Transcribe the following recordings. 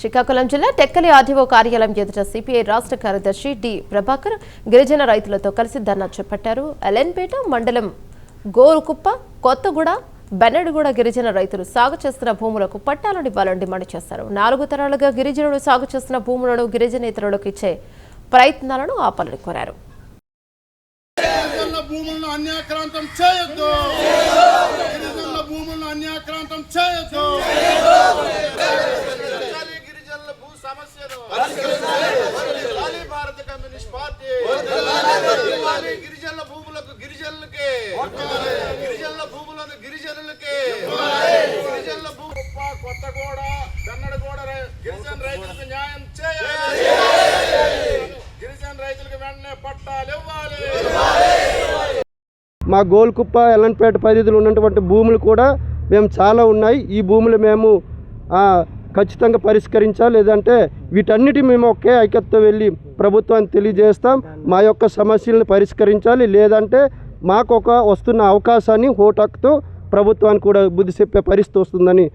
శ్రీకాకుళం జిల్లా టెక్కలి ఆర్డీఓ కార్యాలయం ఎదుట సిపిఐ రాష్ట్ర కార్యదర్శి డి ప్రభాకర్ గిరిజన రైతులతో కలిసి ధర్నా చేపట్టారు. ఎలెన్పేట మండలం గోరుకుప్ప, కొత్తగూడ, బెన్నెడుగూడ గిరిజన రైతులు సాగు చేస్తున్న భూములకు పట్టాలను ఇవ్వాలని డిమాండ్ చేశారు. 4 తరాలుగా గిరిజనులు సాగు చేస్తున్న భూములను గిరిజనేతరులకు ఇచ్చే ప్రయత్నాలను ఆపాలని కోరారు. భారత కమ్యూనిస్ట్ పార్టీ గిరిజనుల భూములకు గిరిజనులకే, గిరిజనుల భూములను గిరిజనులకే, గిరిజనుల భూముప్ప, కొత్తగూడ, బెన్నెడుగూడ గిరిజన రైతులకు న్యాయం చేయాలి. గిరిజన రైతులకు వెంటనే పట్టాలు ఇవ్వాలి. మా గోల్కుప్ప, ఎలన్పేట పరిధిలో ఉన్నటువంటి భూములు కూడా మేము చాలా ఉన్నాయి. ఈ భూములు మేము ఖచ్చితంగా పరిష్కరించాలి. లేదంటే వీటన్నిటి మేము ఒకే ఐక్యతతో వెళ్ళి ప్రభుత్వాన్ని తెలియజేస్తాం. మా యొక్క సమస్యలను పరిష్కరించాలి. లేదంటే మాకు వస్తున్న అవకాశాన్ని హోటక్తో ప్రభుత్వానికి కూడా బుద్ధి చెప్పే పరిస్థితి వస్తుందని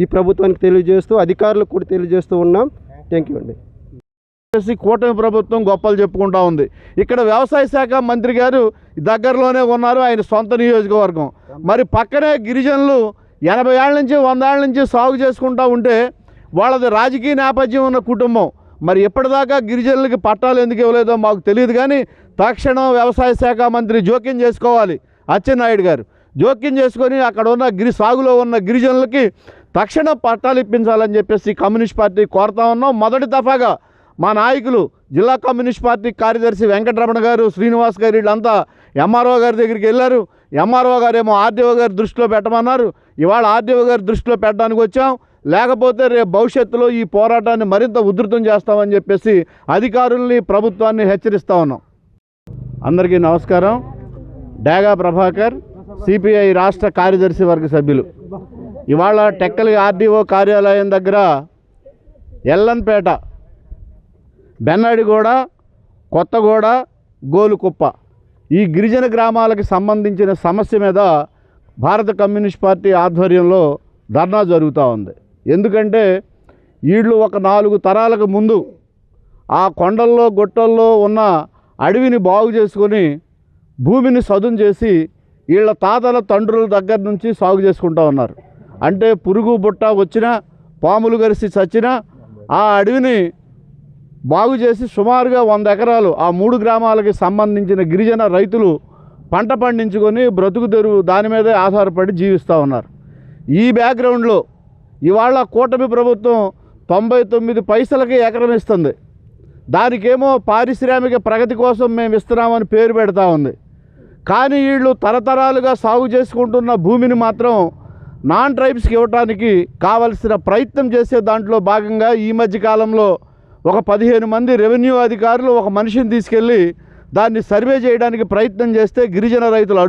ఈ ప్రభుత్వానికి తెలియజేస్తూ, అధికారులకు కూడా తెలియజేస్తూ ఉన్నాం. థ్యాంక్ యూ అండి. కూటమి ప్రభుత్వం గొప్పలు చెప్పుకుంటా ఉంది. ఇక్కడ వ్యవసాయ శాఖ మంత్రి గారు దగ్గరలోనే ఉన్నారు, ఆయన సొంత నియోజకవర్గం. మరి పక్కనే గిరిజనులు 80 ఏళ్ళ నుంచి 100 ఏళ్ళ నుంచి సాగు చేసుకుంటూ ఉంటే వాళ్ళది రాజకీయ నేపథ్యం ఉన్న కుటుంబం. మరి ఇప్పటిదాకా గిరిజనులకి పట్టాలు ఎందుకు ఇవ్వలేదో మాకు తెలియదు. కానీ తక్షణం వ్యవసాయ శాఖ మంత్రి జోక్యం చేసుకోవాలి. అచ్చెన్నాయుడు గారు జోక్యం చేసుకొని అక్కడ ఉన్న సాగులో ఉన్న గిరిజనులకి తక్షణం పట్టాలు ఇప్పించాలని చెప్పేసి కమ్యూనిస్ట్ పార్టీ కోరుతా ఉన్నాం. మొదటి దఫాగా మా నాయకులు జిల్లా కమ్యూనిస్ట్ పార్టీ కార్యదర్శి వెంకటరమణ గారు, శ్రీనివాస్ గారు వీళ్ళంతా ఎంఆర్ఓ గారి దగ్గరికి వెళ్ళారు. ఎంఆర్ఓ గారు ఏమో ఆర్డీఓ గారి దృష్టిలో పెట్టమన్నారు. ఇవాళ ఆర్డీఓ గారి దృష్టిలో పెట్టడానికి వచ్చాం. లేకపోతే రేపు భవిష్యత్తులో ఈ పోరాటాన్ని మరింత ఉధృతం చేస్తామని చెప్పేసి అధికారుల్ని, ప్రభుత్వాన్ని హెచ్చరిస్తూ ఉన్నాం. అందరికీ నమస్కారం. డేగా ప్రభాకర్, సిపిఐ రాష్ట్ర కార్యదర్శి వర్గ సభ్యులు. ఇవాళ టెక్కలి ఆర్డీఓ కార్యాలయం దగ్గర ఎల్లన్పేట, బెన్నెడుగూడ, కొత్తగూడ, గోలుకుప్ప ఈ గిరిజన గ్రామాలకు సంబంధించిన సమస్య మీద భారత కమ్యూనిస్ట్ పార్టీ ఆధ్వర్యంలో ధర్నా జరుగుతూ ఉంది. ఎందుకంటే వీళ్ళు ఒక 4 తరాలకు ముందు ఆ కొండల్లో, గుట్టల్లో ఉన్న అడవిని బాగు చేసుకొని భూమిని సదును చేసి వీళ్ళ తాతల తండ్రుల దగ్గర నుంచి సాగు చేసుకుంటూ ఉన్నారు. అంటే పురుగు బుట్ట వచ్చినా, పాములు గరిసి చచ్చినా ఆ అడవిని బాగు చేసి సుమారుగా 100 ఎకరాలు ఆ 3 గ్రామాలకి సంబంధించిన గిరిజన రైతులు పంట పండించుకొని బ్రతుకు తెరువు దాని మీదే ఆధారపడి జీవిస్తూ ఉన్నారు. ఈ బ్యాక్గ్రౌండ్లో ఇవాళ కూటమి ప్రభుత్వం 99 పైసలకి ఎకరం ఇస్తుంది. దానికేమో పారిశ్రామిక ప్రగతి కోసం మేము ఇస్తున్నామని పేరు పెడతా ఉంది. కానీ వీళ్ళు తరతరాలుగా సాగు చేసుకుంటున్న భూమిని మాత్రం నాన్ ట్రైబ్స్కి ఇవ్వడానికి కావలసిన ప్రయత్నం చేసే దాంట్లో భాగంగా ఈ మధ్య కాలంలో ఒక 15 మంది రెవెన్యూ అధికారులు ఒక మనిషిని తీసుకెళ్ళి దాన్ని సర్వే చేయడానికి ప్రయత్నం చేస్తే గిరిజన రైతులు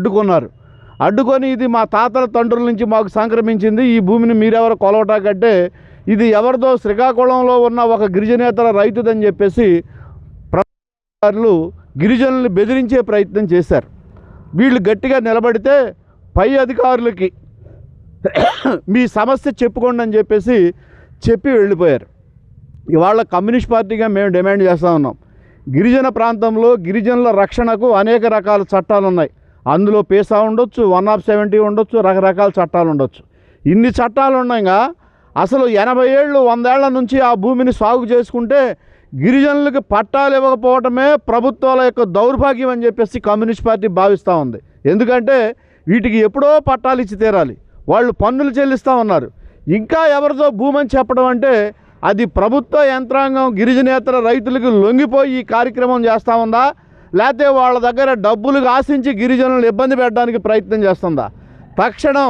అడ్డుకొని ఇది మా తాతల తండ్రుల నుంచి మాకు సంక్రమించింది, ఈ భూమిని మీరెవరు కొలవటాకంటే ఇది ఎవరిదో శ్రీకాకుళంలో ఉన్న ఒక గిరిజనేతర రైతుదని చెప్పేసి ప్రభుత్వాలు గిరిజనుల్ని బెదిరించే ప్రయత్నం చేశారు. వీళ్ళు గట్టిగా నిలబడితే పై అధికారులకి మీ సమస్య చెప్పుకోండి అని చెప్పి వెళ్ళిపోయారు. ఇవాళ కమ్యూనిస్ట్ పార్టీగా మేము డిమాండ్ చేస్తూ ఉన్నాం. గిరిజన ప్రాంతంలో గిరిజనుల రక్షణకు అనేక రకాల చట్టాలు ఉన్నాయి. అందులో పేసా ఉండొచ్చు, 170 ఉండొచ్చు, రకరకాల చట్టాలు ఉండొచ్చు. ఇన్ని చట్టాలు ఉండగా అసలు 80 ఏళ్ళు 100 ఏళ్ల నుంచి ఆ భూమిని సాగు చేసుకుంటే గిరిజనులకు పట్టాలు ఇవ్వకపోవటమే ప్రభుత్వాల యొక్క దౌర్భాగ్యం అని చెప్పేసి కమ్యూనిస్ట్ పార్టీ భావిస్తూ ఉంది. ఎందుకంటే వీటికి ఎప్పుడో పట్టాలు ఇచ్చి తీరాలి. వాళ్ళు పన్నులు చెల్లిస్తూ ఉన్నారు. ఇంకా ఎవరిదో భూమని చెప్పడం అంటే అది ప్రభుత్వ యంత్రాంగం గిరిజనేతర రైతులకు లొంగిపోయి ఈ కార్యక్రమం చేస్తూ ఉందా, లేకపోతే వాళ్ళ దగ్గర డబ్బులు ఆశించి గిరిజనులను ఇబ్బంది పెట్టడానికి ప్రయత్నం చేస్తుందా? తక్షణం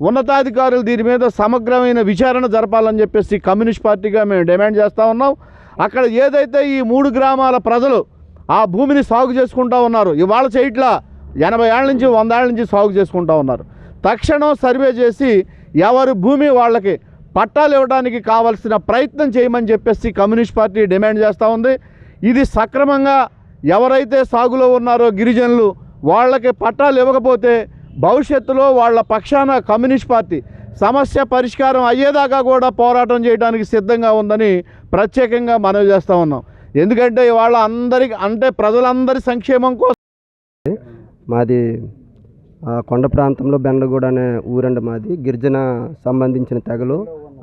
ఉన్నతాధికారులు దీని మీద సమగ్రమైన విచారణ జరపాలని చెప్పేసి కమ్యూనిస్ట్ పార్టీగా మేము డిమాండ్ చేస్తూ ఉన్నాం. అక్కడ ఏదైతే ఈ 3 గ్రామాల ప్రజలు ఆ భూమిని సాగు చేసుకుంటూ ఉన్నారు, ఇవాళ చేయట్లా 80 ఏళ్ళ నుంచి 100 ఏళ్ళ నుంచి సాగు చేసుకుంటూ ఉన్నారు. తక్షణం సర్వే చేసి ఎవరి భూమి వాళ్ళకి పట్టాలు ఇవ్వడానికి కావాల్సిన ప్రయత్నం చేయమని చెప్పేసి కమ్యూనిస్ట్ పార్టీ డిమాండ్ చేస్తూ ఉంది. ఇది సక్రమంగా ఎవరైతే సాగులో ఉన్నారో గిరిజనులు వాళ్ళకి పట్టాలు ఇవ్వకపోతే భవిష్యత్తులో వాళ్ళ పక్షాన కమ్యూనిస్ట్ పార్టీ సమస్య పరిష్కారం అయ్యేదాకా కూడా పోరాటం చేయడానికి సిద్ధంగా ఉందని ప్రత్యేకంగా మనవి చేస్తూ ఉన్నాం. ఎందుకంటే ఇవాళ అందరికి అంటే ప్రజలందరి సంక్షేమం కోసం మాది కొండ ప్రాంతంలో బెండగూడ అనే ఊరండి. మాది గిరిజన సంబంధించిన తెగలు.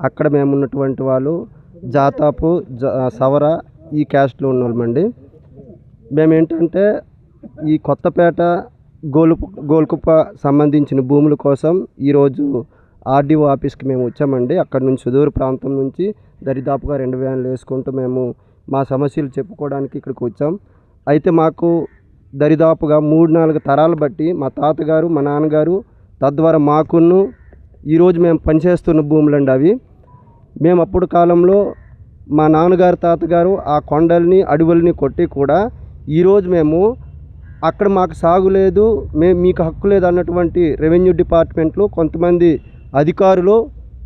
అక్కడ మేము ఉన్నటువంటి వాళ్ళు జాతాపు సవర ఈ క్యాస్ట్లో ఉన్నోళ్ళమండి. మేమేంటంటే ఈ కొత్తపేట గోల్కుప్ప సంబంధించిన భూముల కోసం ఈరోజు ఆర్డీఓ ఆఫీస్కి మేము వచ్చామండి. అక్కడ నుంచి సుదూర ప్రాంతం నుంచి దరిదాపుగా 2 వ్యాన్లు వేసుకుంటూ మేము మా సమస్యలు చెప్పుకోవడానికి ఇక్కడికి వచ్చాం. అయితే మాకు దరిదాపుగా 3-4 తరాలు బట్టి మా తాతగారు మా నాన్నగారు తద్వారా మాకును ఈరోజు మేము పనిచేస్తున్న భూములండి అవి. మేము అప్పుడు కాలంలో మా నాన్నగారు తాతగారు ఆ కొండల్ని అడవుల్ని కొట్టి కూడా ఈరోజు మేము అక్కడ మాకు సాగు లేదు, మీకు హక్కు లేదు అన్నటువంటి రెవెన్యూ డిపార్ట్మెంట్లో కొంతమంది అధికారులు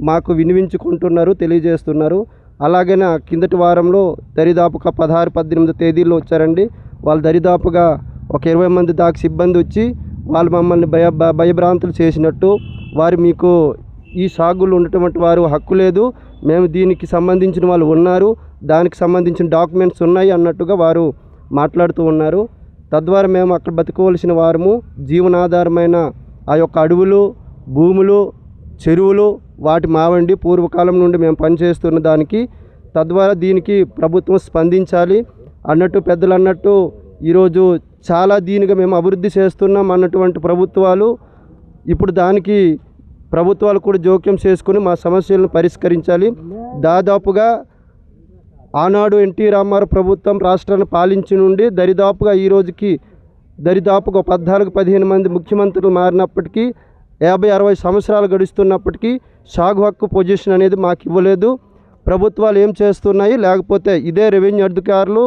మాకు వినిపించుకుంటున్నారు, తెలియజేస్తున్నారు. అలాగే కిందటి వారంలో దరిదాపుగా 16-18 తేదీల్లో వచ్చారండి. వాళ్ళు దరిదాపుగా ఒక 20 మంది దాకా సిబ్బంది వచ్చి వాళ్ళు మమ్మల్ని భయభ్రాంతులు చేసినట్టు, వారు మీకు ఈ సాగులు ఉన్నటువంటి వారు హక్కు లేదు, మేము దీనికి సంబంధించిన వాళ్ళు ఉన్నారు, దానికి సంబంధించిన డాక్యుమెంట్స్ ఉన్నాయి అన్నట్టుగా వారు మాట్లాడుతూ ఉన్నారు. తద్వారా మేము అక్కడ బతుకోవలసిన వారము జీవనాధారమైన ఆ యొక్క అడవులు, భూములు, చెరువులు వాటి మావండి. పూర్వకాలం నుండి మేము పనిచేస్తున్న దానికి తద్వారా దీనికి ప్రభుత్వం స్పందించాలి అన్నట్టు పెద్దలు అన్నట్టు ఈరోజు చాలా దీనిగా మేము అభివృద్ధి చేస్తున్నాం అన్నటువంటి ప్రభుత్వాలు ఇప్పుడు దానికి ప్రభుత్వాలు కూడా జోక్యం చేసుకుని మా సమస్యలను పరిష్కరించాలి. దాదాపుగా ఆనాడు ఎన్టీ రామారావు ప్రభుత్వం రాష్ట్రాన్ని పాలించి నుండి దరిదాపుగా ఈ రోజుకి దరిదాపుగా 14-15 మంది ముఖ్యమంత్రులు మారినప్పటికీ 50-60 సంవత్సరాలు గడుస్తున్నప్పటికీ సాగు హక్కు పొజిషన్ అనేది మాకు ఇవ్వలేదు. ప్రభుత్వాలు ఏం చేస్తున్నాయి, లేకపోతే ఇదే రెవెన్యూ అధికారులు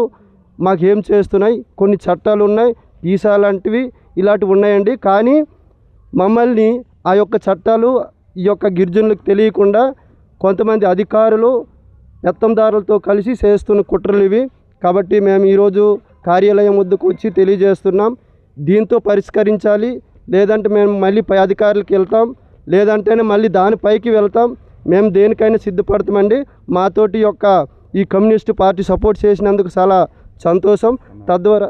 మాకు ఏం చేస్తున్నాయి, కొన్ని చట్టాలు ఉన్నాయి, ఈసా లాంటివి ఇలాంటివి ఉన్నాయండి. కానీ మమ్మల్ని ఆ యొక్క చట్టాలు ఈ యొక్క గిరిజనులకు తెలియకుండా కొంతమంది అధికారులు పెత్తందారులతో కలిసి చేస్తున్న కుట్రలు ఇవి. కాబట్టి మేము ఈరోజు కార్యాలయం వద్దకు వచ్చి తెలియజేస్తున్నాం, దీంతో పరిష్కరించాలి, లేదంటే మేము మళ్ళీ పై అధికారులకు వెళ్తాం, లేదంటేనే మళ్ళీ దానిపైకి వెళ్తాం. మేము దేనికైనా సిద్ధపడతామండి. మాతోటి యొక్క ఈ కమ్యూనిస్టు పార్టీ సపోర్ట్ చేసినందుకు చాలా సంతోషం. తద్వారా